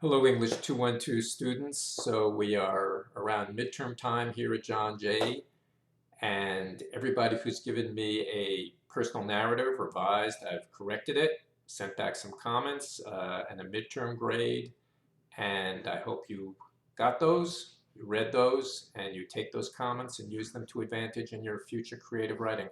Hello, English 212 students. So we are around midterm time here at John Jay, and everybody who's given me a personal narrative revised, I've corrected it, sent back some comments, and a midterm grade, and I hope you got those, you read those, and you take those comments and use them to advantage in your future creative writing.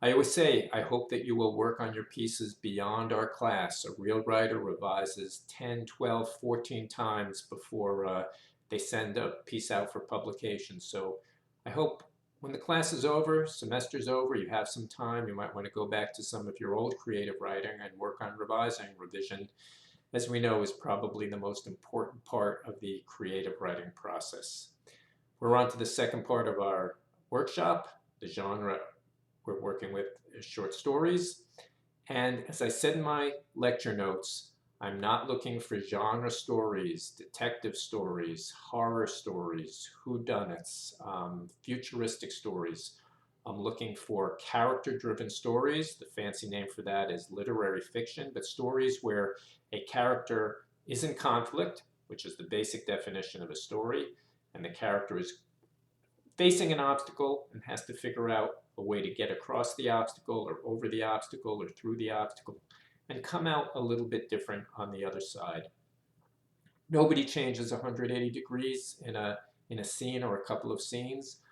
I always say, I hope that you will work on your pieces beyond our class. A real writer revises 10, 12, 14 times before they send a piece out for publication. So I hope when the class is over, semester's over, you have some time, you might want to go back to some of your old creative writing and work on revising. Revision, as we know, is probably the most important part of the creative writing process. We're on to the second part of our workshop, the genre we're working with short stories. And as I said in my lecture notes, I'm not looking for genre stories, detective stories, horror stories, whodunits, futuristic stories. I'm looking for character-driven stories. The fancy name for that is literary fiction, but stories where a character is in conflict, which is the basic definition of a story, and the character is facing an obstacle and has to figure out a way to get across the obstacle or over the obstacle or through the obstacle and come out a little bit different on the other side. Nobody changes 180 degrees in a scene or a couple of scenes,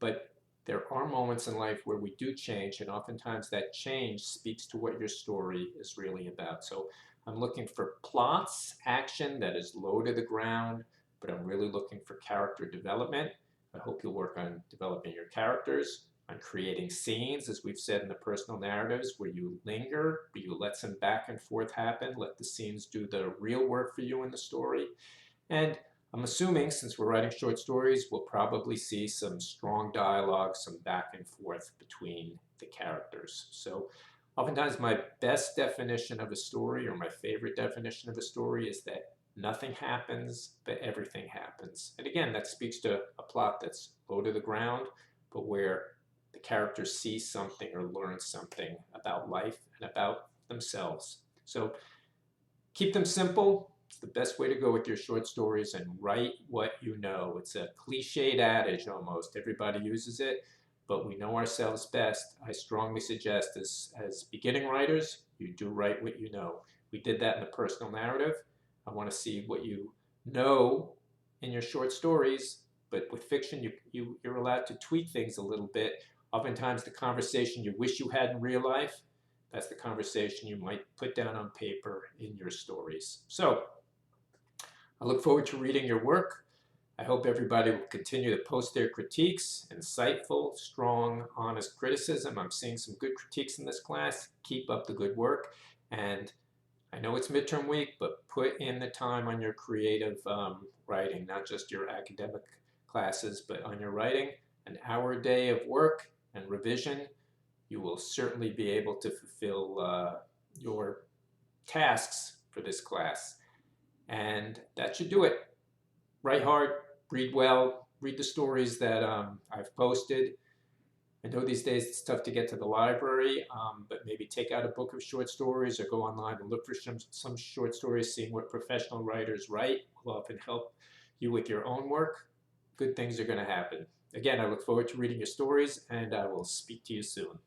but there are moments in life where we do change, and oftentimes that change speaks to what your story is really about. So I'm looking for plots, action that is low to the ground, but I'm really looking for character development. I hope you'll work on developing your characters, on creating scenes, as we've said in the personal narratives, where you linger, where you let some back and forth happen, let the scenes do the real work for you in the story. And I'm assuming, since we're writing short stories, we'll probably see some strong dialogue, some back and forth between the characters. So oftentimes my best definition of a story, or my favorite definition of a story, is that nothing happens, but everything happens. And again, that speaks to a plot that's low to the ground, but where the characters see something or learn something about life and about themselves. So keep them simple. It's the best way to go with your short stories, and write what you know. It's a cliched adage almost. Everybody uses it, but we know ourselves best. I strongly suggest as beginning writers, you do write what you know. We did that in the personal narrative. I want to see what you know in your short stories, but with fiction, you're allowed to tweak things a little bit. Oftentimes the conversation you wish you had in real life, that's the conversation you might put down on paper in your stories. So I look forward to reading your work. I hope everybody will continue to post their critiques, insightful, strong, honest criticism. I'm seeing some good critiques in this class. Keep up the good work. And I know it's midterm week, but put in the time on your creative writing, not just your academic classes, but on your writing. An hour a day of work and revision, you will certainly be able to fulfill your tasks for this class. And that should do it. Write hard, read well, read the stories that I've posted. I know these days it's tough to get to the library, but maybe take out a book of short stories or go online and look for some short stories. Seeing what professional writers write will often help you with your own work. Good things are going to happen. Again, I look forward to reading your stories, and I will speak to you soon.